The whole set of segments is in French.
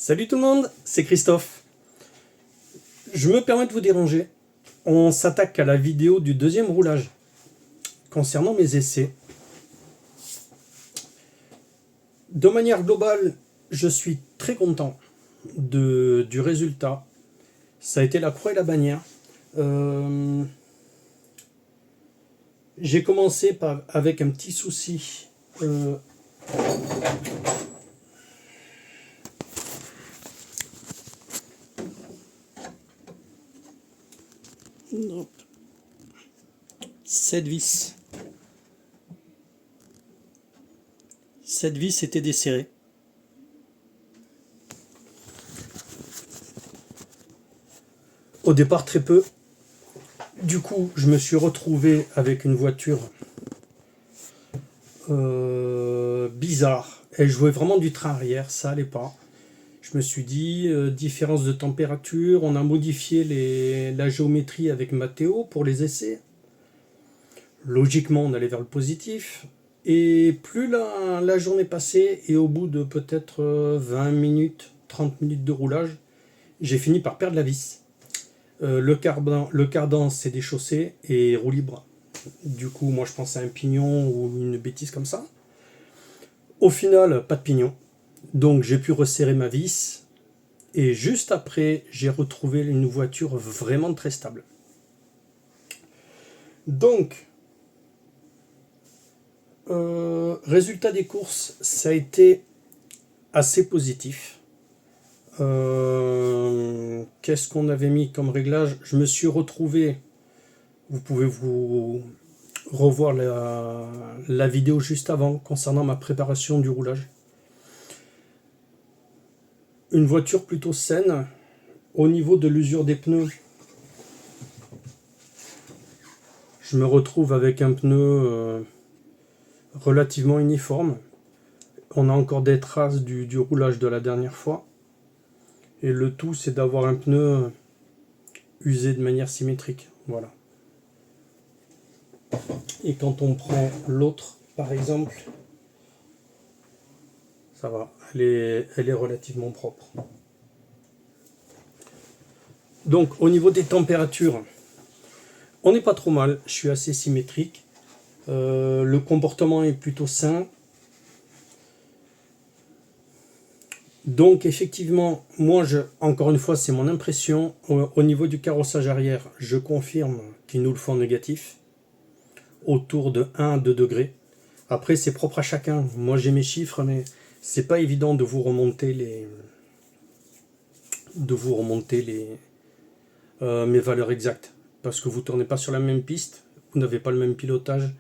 Salut tout le monde, c'est Christophe. Je me permets de vous déranger. On s'attaque à la vidéo du deuxième roulage concernant mes essais. De manière globale, je suis très content du résultat. Ça a été la croix et la bannière. J'ai commencé avec un petit souci. Cette vis était desserrée. Au départ très peu. Du coup, je me suis retrouvé avec une voiture bizarre. Elle jouait vraiment du train arrière, ça allait pas. Je me suis dit, différence de température, on a modifié la géométrie avec Mathéo pour les essais. Logiquement, on allait vers le positif. Et plus la journée passait, et au bout de peut-être 20 minutes, 30 minutes de roulage, j'ai fini par perdre la vis. Le cardan s'est déchaussé et roue libre. Du coup, moi je pensais à un pignon ou une bêtise comme ça. Au final, pas de pignon. Donc j'ai pu resserrer ma vis. Et juste après, j'ai retrouvé une voiture vraiment très stable. Donc, résultat des courses, ça a été assez positif. Qu'est-ce qu'on avait mis comme réglage? Je me suis retrouvé, vous pouvez vous revoir la vidéo juste avant concernant ma préparation du roulage. Une voiture plutôt saine. Au niveau de l'usure des pneus, je me retrouve avec un pneu relativement uniforme. On a encore des traces du roulage de la dernière fois. Et le tout, c'est d'avoir un pneu usé de manière symétrique. Voilà. Et quand on prend l'autre, par exemple, ça va, elle est relativement propre. Donc, au niveau des températures, on n'est pas trop mal. Je suis assez symétrique. Le comportement est plutôt sain. Donc effectivement, moi, encore une fois, c'est mon impression. Au niveau du carrossage arrière, je confirme qu'ils nous le font négatif, autour de 1 à 2 degrés. Après, c'est propre à chacun. Moi, j'ai mes chiffres, mais c'est pas évident de vous remonter mes valeurs exactes, parce que vous tournez pas sur la même piste, vous n'avez pas le même pilotage,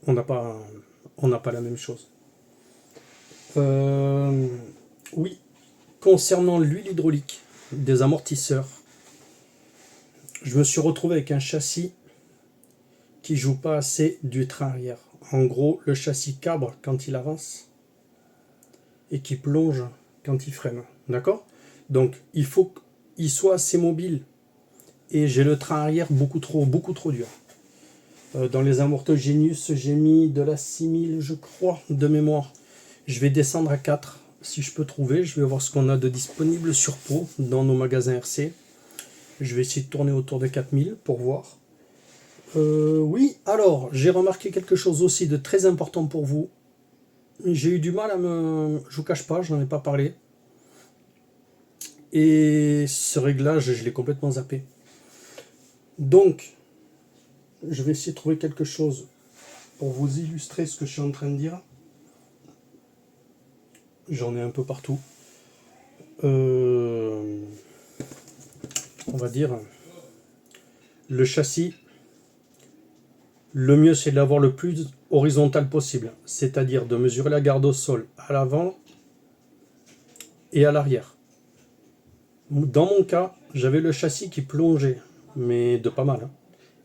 on n'a pas la même chose. Oui, concernant l'huile hydraulique des amortisseurs, je me suis retrouvé avec un châssis qui joue pas assez du train arrière. En gros, le châssis cabre quand il avance et qui plonge quand il freine. D'accord? Donc, il faut qu'il soit assez mobile. Et j'ai le train arrière beaucoup trop dur. Dans les amortisseurs Genius, j'ai mis de la 6000, je crois, de mémoire. Je vais descendre à 4 si je peux trouver. Je vais voir ce qu'on a de disponible sur Pau dans nos magasins RC. Je vais essayer de tourner autour de 4000 pour voir. Oui, alors, j'ai remarqué quelque chose aussi de très important pour vous. J'ai eu du mal je vous cache pas, je n'en ai pas parlé. Et ce réglage, je l'ai complètement zappé. Donc, je vais essayer de trouver quelque chose pour vous illustrer ce que je suis en train de dire. J'en ai un peu partout. On va dire, le châssis, le mieux c'est de l'avoir le plus horizontal possible, c'est-à-dire de mesurer la garde au sol à l'avant et à l'arrière. Dans mon cas, j'avais le châssis qui plongeait, mais de pas mal.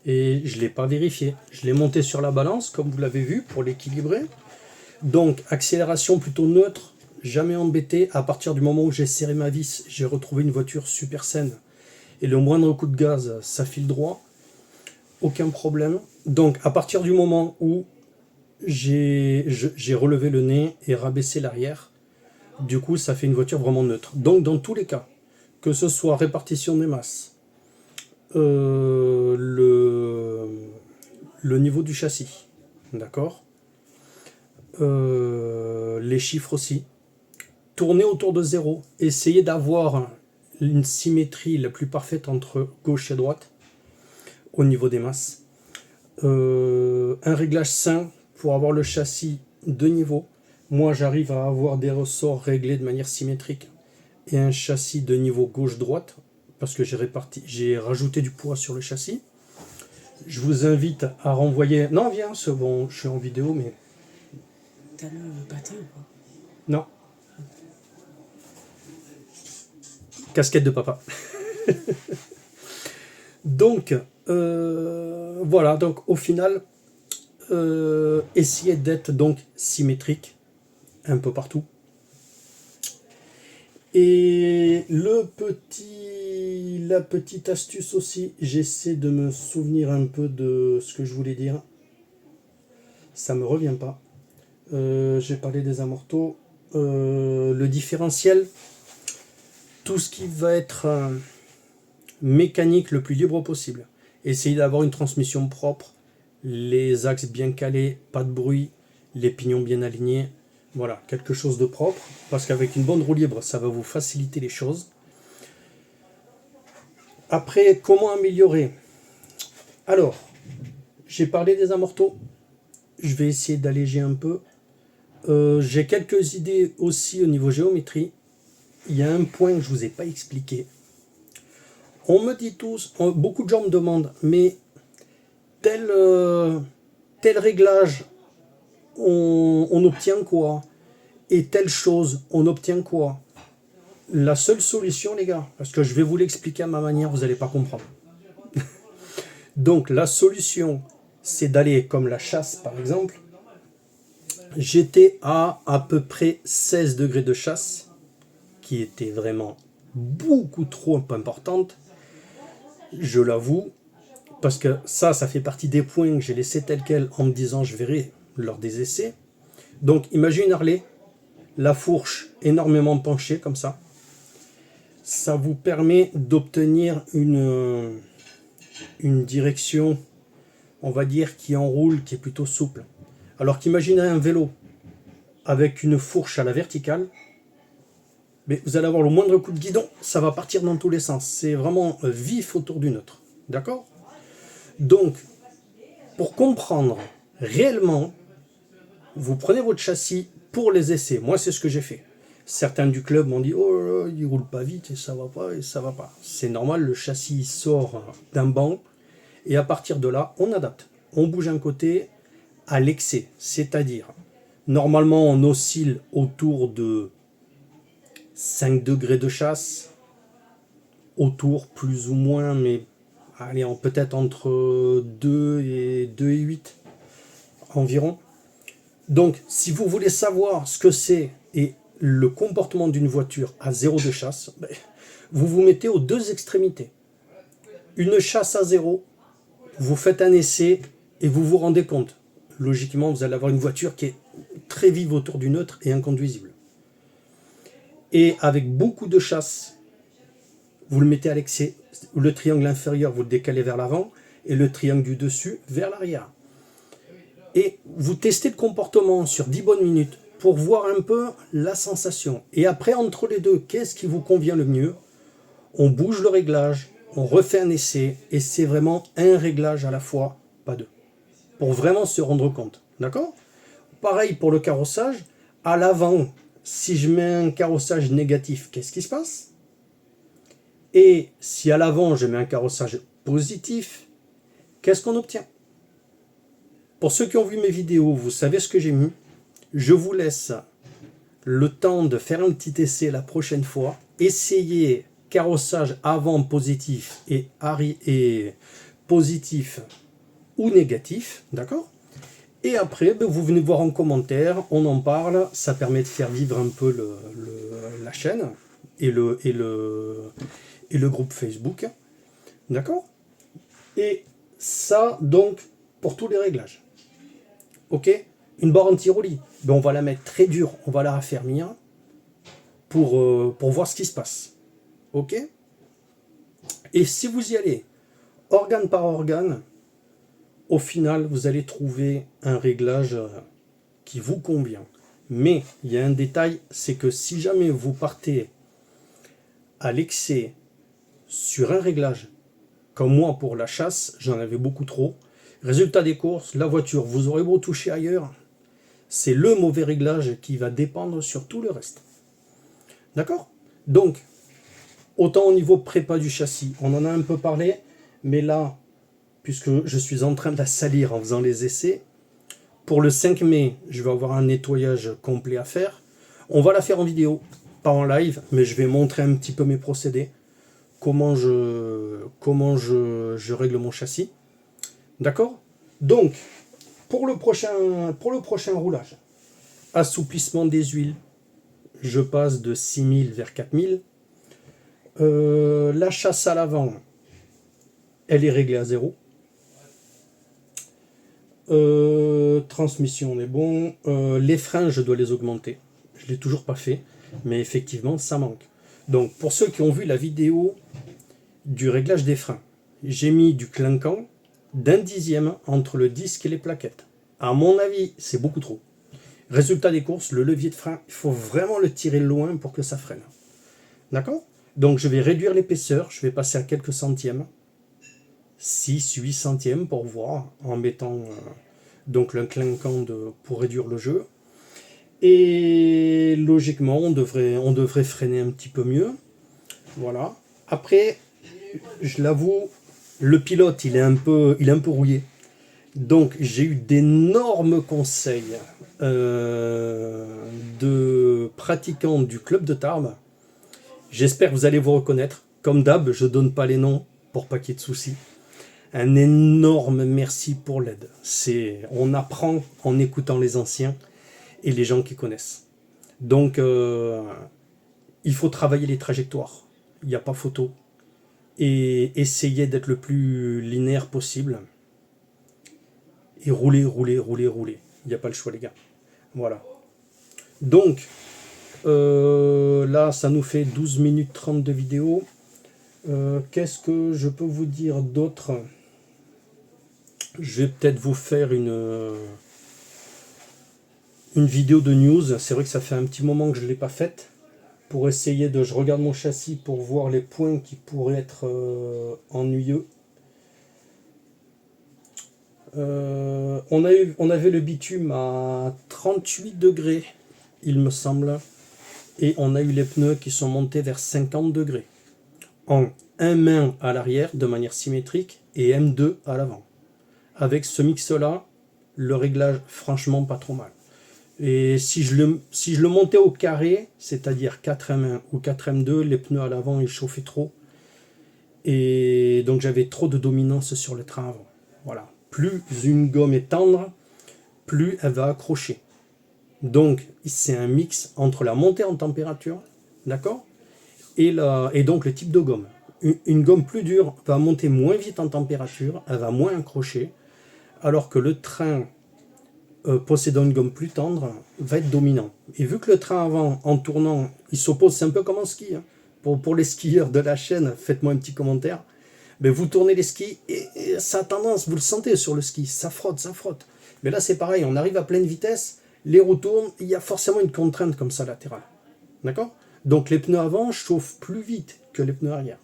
Et je ne l'ai pas vérifié. Je l'ai monté sur la balance, comme vous l'avez vu, pour l'équilibrer. Donc, accélération plutôt neutre, jamais embêté. À partir du moment où j'ai serré ma vis, j'ai retrouvé une voiture super saine. Et le moindre coup de gaz, ça file droit. Aucun problème. Donc, à partir du moment où j'ai relevé le nez et rabaissé l'arrière, Du coup, ça fait une voiture vraiment neutre. Donc, dans tous les cas, que ce soit répartition des masses, le niveau du châssis, d'accord, les chiffres aussi, tourner autour de zéro, essayer d'avoir une symétrie la plus parfaite entre gauche et droite au niveau des masses, un réglage sain pour avoir le châssis de niveau. Moi, j'arrive à avoir des ressorts réglés de manière symétrique et un châssis de niveau gauche-droite parce que j'ai rajouté du poids sur le châssis. Je vous invite à renvoyer. Non, viens, c'est bon, je suis en vidéo, mais. T'as le pâté ou pas? Non. Casquette de papa. Donc, voilà, donc au final, essayez d'être donc symétrique un peu partout. Et la petite astuce aussi, j'essaie de me souvenir un peu de ce que je voulais dire. Ça me revient pas. J'ai parlé des amortos. Le différentiel, tout ce qui va être mécanique le plus libre possible. Essayez d'avoir une transmission propre, les axes bien calés, pas de bruit, les pignons bien alignés. Voilà, quelque chose de propre, parce qu'avec une bonne roue libre, ça va vous faciliter les choses. Après, comment améliorer? Alors, j'ai parlé des amortos, je vais essayer d'alléger un peu. J'ai quelques idées aussi au niveau géométrie. Il y a un point que je ne vous ai pas expliqué. On me dit tous, beaucoup de gens me demandent, mais tel réglage, on obtient quoi? Et telle chose, on obtient quoi? La seule solution, les gars, parce que je vais vous l'expliquer à ma manière, vous n'allez pas comprendre. Donc la solution, c'est d'aller comme la chasse, par exemple. J'étais à peu près 16 degrés de chasse, qui était vraiment beaucoup trop importante, je l'avoue, parce que ça fait partie des points que j'ai laissés tels quels en me disant je verrai lors des essais. Donc imagine Harley, la fourche énormément penchée comme ça. Ça vous permet d'obtenir une direction, on va dire, qui enroule, qui est plutôt souple. Alors qu'imaginez un vélo avec une fourche à la verticale, mais vous allez avoir le moindre coup de guidon, ça va partir dans tous les sens. C'est vraiment vif autour du neutre. D'accord? Donc, pour comprendre réellement, vous prenez votre châssis pour les essais. Moi, c'est ce que j'ai fait. Certains du club m'ont dit « Oh là là, il roule pas vite et ça va pas, et ça va pas. » C'est normal, le châssis sort d'un banc et à partir de là, on adapte. On bouge un côté à l'excès, c'est-à-dire, normalement, on oscille autour de 5 degrés de chasse, autour plus ou moins, mais allez, peut-être entre 2 et 8 environ. Donc, si vous voulez savoir ce que c'est et le comportement d'une voiture à zéro de chasse, vous vous mettez aux deux extrémités. Une chasse à zéro, vous faites un essai et vous vous rendez compte. Logiquement, vous allez avoir une voiture qui est très vive autour du neutre et inconduisible. Et avec beaucoup de chasse, vous le mettez à l'excès. Le triangle inférieur, vous le décalez vers l'avant et le triangle du dessus vers l'arrière. Et vous testez le comportement sur 10 bonnes minutes pour voir un peu la sensation. Et après, entre les deux, qu'est-ce qui vous convient le mieux? On bouge le réglage, on refait un essai, et c'est vraiment un réglage à la fois, pas deux. Pour vraiment se rendre compte. D'accord? Pareil pour le carrossage. À l'avant, si je mets un carrossage négatif, qu'est-ce qui se passe? Et si à l'avant, je mets un carrossage positif, qu'est-ce qu'on obtient? Pour ceux qui ont vu mes vidéos, vous savez ce que j'ai mis. Je vous laisse le temps de faire un petit essai la prochaine fois. Essayez carrossage avant positif et positif ou négatif, d'accord? Et après, vous venez voir en commentaire, on en parle, ça permet de faire vivre un peu la chaîne et le groupe Facebook, d'accord? Et ça, donc, pour tous les réglages. Ok? Une barre anti-roulis, on va la mettre très dure, on va la raffermir. pour voir ce qui se passe. Ok? Et si vous y allez organe par organe, au final, vous allez trouver un réglage qui vous convient. Mais il y a un détail, c'est que si jamais vous partez à l'excès sur un réglage, comme moi pour la chasse, j'en avais beaucoup trop. Résultat des courses, la voiture, vous aurez beau toucher ailleurs, c'est le mauvais réglage qui va dépendre sur tout le reste. D'accord? Donc, autant au niveau prépa du châssis, on en a un peu parlé, mais là, puisque je suis en train de la salir en faisant les essais, pour le 5 mai, je vais avoir un nettoyage complet à faire. On va la faire en vidéo, pas en live, mais je vais montrer un petit peu mes procédés, comment je règle mon châssis. D'accord? Donc, pour le prochain roulage, assouplissement des huiles, je passe de 6000 vers 4000. La chasse à l'avant, elle est réglée à 0. Transmission, on est bon. Les freins, je dois les augmenter. Je ne l'ai toujours pas fait, mais effectivement, ça manque. Donc, pour ceux qui ont vu la vidéo du réglage des freins, j'ai mis du clinquant d'1 dixième entre le disque et les plaquettes. À mon avis, c'est beaucoup trop. Résultat des courses, le levier de frein, il faut vraiment le tirer loin pour que ça freine. D'accord? Donc, je vais réduire l'épaisseur, je vais passer à quelques centièmes. 6-8 centièmes pour voir, en mettant donc le clinquant pour réduire le jeu. Et logiquement, on devrait freiner un petit peu mieux. Voilà. Après, je l'avoue, le pilote, il est un peu rouillé. Donc, j'ai eu d'énormes conseils de pratiquants du club de Tarbes. J'espère que vous allez vous reconnaître. Comme d'hab, je ne donne pas les noms pour pas qu'il y ait de soucis. Un énorme merci pour l'aide. On apprend en écoutant les anciens et les gens qui connaissent. Donc, il faut travailler les trajectoires. Il n'y a pas photo. Et essayer d'être le plus linéaire possible. Et rouler. Il n'y a pas le choix, les gars. Voilà. Donc, là, ça nous fait 12 minutes 30 de vidéo. Qu'est-ce que je peux vous dire d'autre ? Je vais peut-être vous faire une vidéo de news. C'est vrai que ça fait un petit moment que je ne l'ai pas faite. Pour essayer je regarde mon châssis pour voir les points qui pourraient être ennuyeux. On avait le bitume à 38 degrés, il me semble. Et on a eu les pneus qui sont montés vers 50 degrés. En M1 à l'arrière de manière symétrique et M2 à l'avant. Avec ce mix-là, le réglage, franchement, pas trop mal. Et si je le montais au carré, c'est-à-dire 4M1 ou 4M2, les pneus à l'avant, ils chauffaient trop. Et donc, j'avais trop de dominance sur le train avant. Voilà. Plus une gomme est tendre, plus elle va accrocher. Donc, c'est un mix entre la montée en température, d'accord, et donc le type de gomme. Une gomme plus dure va monter moins vite en température, elle va moins accrocher, alors que le train possédant une gomme plus tendre va être dominant. Et vu que le train avant, en tournant, il s'oppose, c'est un peu comme en ski. Hein. Pour les skieurs de la chaîne, faites-moi un petit commentaire. Mais vous tournez les skis et ça a tendance, vous le sentez sur le ski, ça frotte. Mais là c'est pareil, on arrive à pleine vitesse, les roues tournent, il y a forcément une contrainte comme ça latérale. D'accord ? Donc les pneus avant chauffent plus vite que les pneus arrière.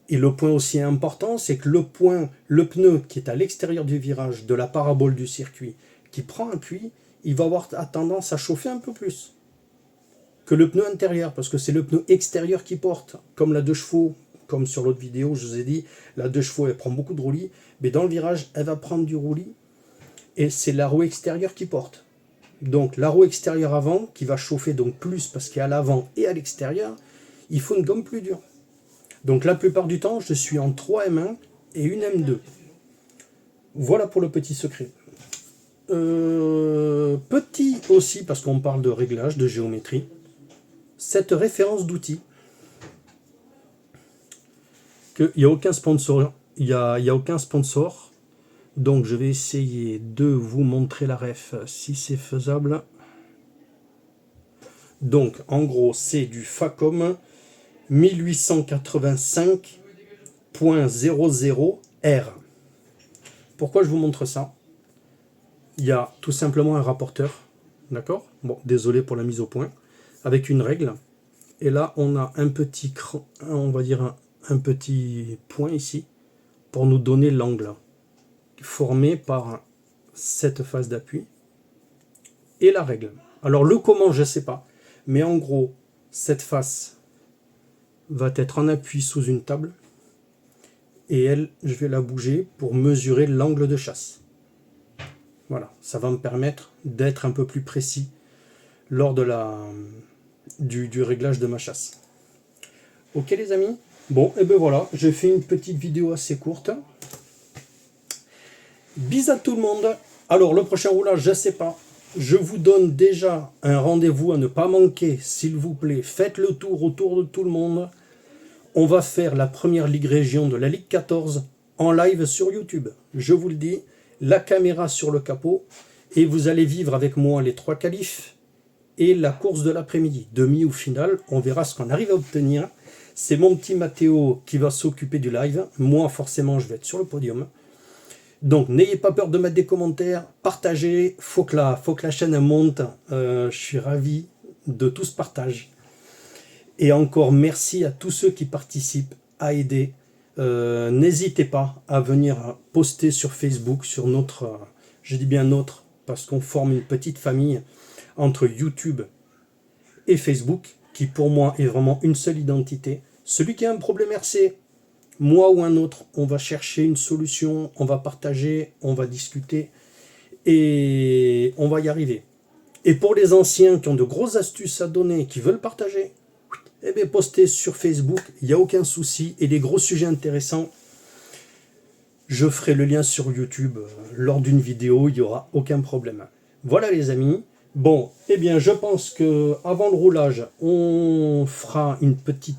Et le point aussi important, c'est que le pneu qui est à l'extérieur du virage, de la parabole du circuit, qui prend appui, il va avoir tendance à chauffer un peu plus que le pneu intérieur, parce que c'est le pneu extérieur qui porte, comme la 2 chevaux, comme sur l'autre vidéo, je vous ai dit, la 2 chevaux, elle prend beaucoup de roulis, mais dans le virage, elle va prendre du roulis, et c'est la roue extérieure qui porte. Donc la roue extérieure avant, qui va chauffer donc plus, parce qu'à l'avant et à l'extérieur, il faut une gomme plus dure. Donc la plupart du temps, je suis en 3M1 et une M2. Voilà pour le petit secret. Petit aussi, parce qu'on parle de réglage, de géométrie, cette référence d'outils, qu'il n'y a aucun sponsor, il y a aucun sponsor, donc je vais essayer de vous montrer la ref si c'est faisable. Donc, en gros, c'est du Facom 1885.00R. Pourquoi je vous montre ça? Il y a tout simplement un rapporteur, d'accord? Bon, désolé pour la mise au point, avec une règle. Et là, on a un petit cran, on va dire un petit point ici, pour nous donner l'angle, formé par cette phase d'appui et la règle. Alors le comment, je ne sais pas, mais en gros, cette face va être en appui sous une table, et elle, je vais la bouger pour mesurer l'angle de chasse. Voilà, ça va me permettre d'être un peu plus précis lors de du réglage de ma chasse. Ok les amis? Bon, et ben voilà, j'ai fait une petite vidéo assez courte. Bis à tout le monde. Alors le prochain roulage, je ne sais pas. Je vous donne déjà un rendez-vous à ne pas manquer, s'il vous plaît. Faites le tour autour de tout le monde. On va faire la première Ligue Région de la Ligue 14 en live sur YouTube. Je vous le dis, la caméra sur le capot, et vous allez vivre avec moi les 3 qualifs et la course de l'après-midi. Demi ou finale, on verra ce qu'on arrive à obtenir. C'est mon petit Mathéo qui va s'occuper du live. Moi, forcément, je vais être sur le podium. Donc, n'ayez pas peur de mettre des commentaires, partagez. Faut que la chaîne monte. Je suis ravi de tout ce partage. Et encore merci à tous ceux qui participent à aider. N'hésitez pas à venir poster sur Facebook, sur notre, je dis bien notre, parce qu'on forme une petite famille entre YouTube et Facebook, qui pour moi est vraiment une seule identité. Celui qui a un problème RC, moi ou un autre, on va chercher une solution, on va partager, on va discuter, et on va y arriver. Et pour les anciens qui ont de grosses astuces à donner, qui veulent partager, eh bien, postez sur Facebook, il n'y a aucun souci. Et les gros sujets intéressants, je ferai le lien sur YouTube lors d'une vidéo, il n'y aura aucun problème. Voilà les amis. Bon, eh bien, je pense que avant le roulage, on fera un petit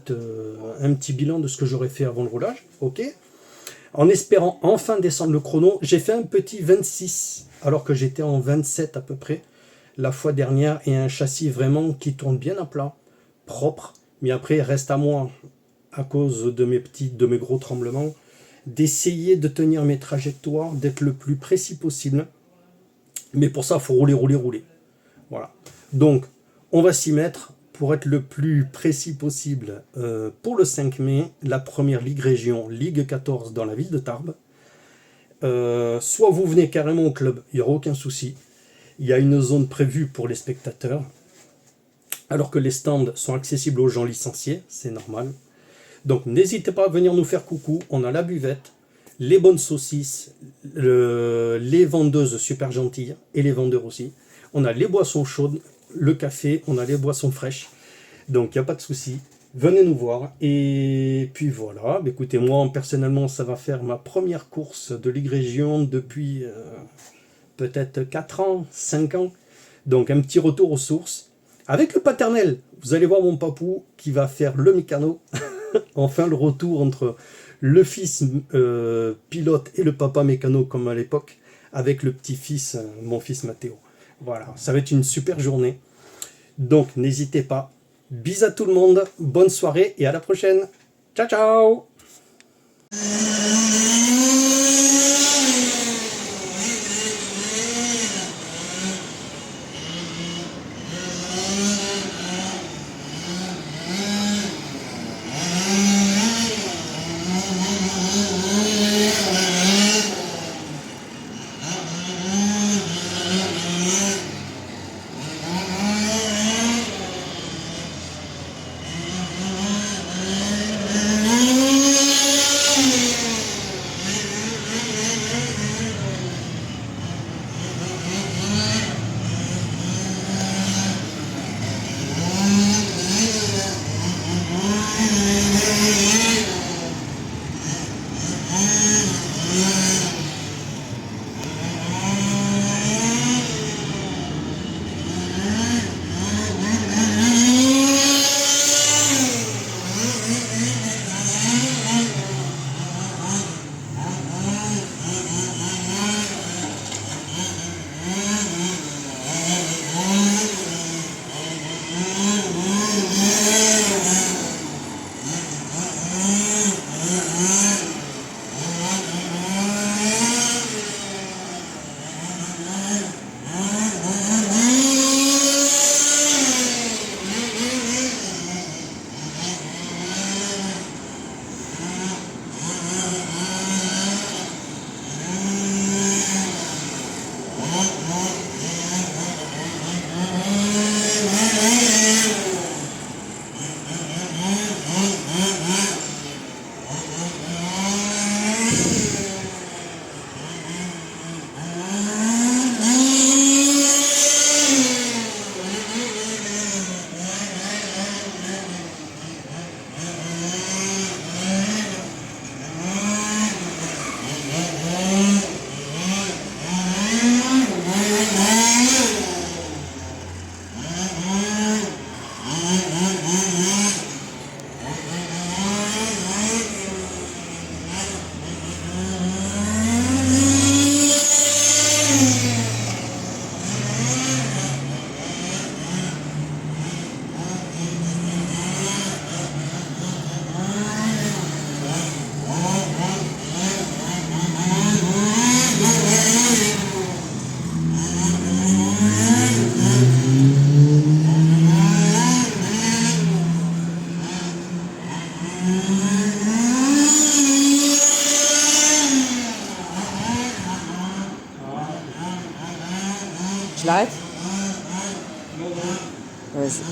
bilan de ce que j'aurais fait avant le roulage, ok? En espérant enfin descendre le chrono. J'ai fait un petit 26, alors que j'étais en 27 à peu près la fois dernière, et un châssis vraiment qui tourne bien à plat, propre. Mais après, reste à moi, à cause de mes gros tremblements, d'essayer de tenir mes trajectoires, d'être le plus précis possible. Mais pour ça, il faut rouler, rouler, rouler. Voilà. Donc, on va s'y mettre pour être le plus précis possible pour le 5 mai, la première Ligue Région, Ligue 14 dans la ville de Tarbes. Soit vous venez carrément au club, il n'y aura aucun souci. Il y a une zone prévue pour les spectateurs, alors que les stands sont accessibles aux gens licenciés, c'est normal. Donc n'hésitez pas à venir nous faire coucou, on a la buvette, les bonnes saucisses, les vendeuses super gentilles, et les vendeurs aussi. On a les boissons chaudes, le café, on a les boissons fraîches, donc il n'y a pas de souci. Venez nous voir, et puis voilà. Écoutez, moi personnellement, ça va faire ma première course de Ligue Région depuis peut-être 4 ans, 5 ans. Donc un petit retour aux sources. Avec le paternel, vous allez voir mon papou qui va faire le mécano. Enfin le retour entre le fils pilote et le papa mécano comme à l'époque, avec le petit-fils, mon fils Mathéo. Voilà, ça va être une super journée. Donc n'hésitez pas. Bis à tout le monde, bonne soirée et à la prochaine. Ciao ciao. Je l'arrête? Vas-y.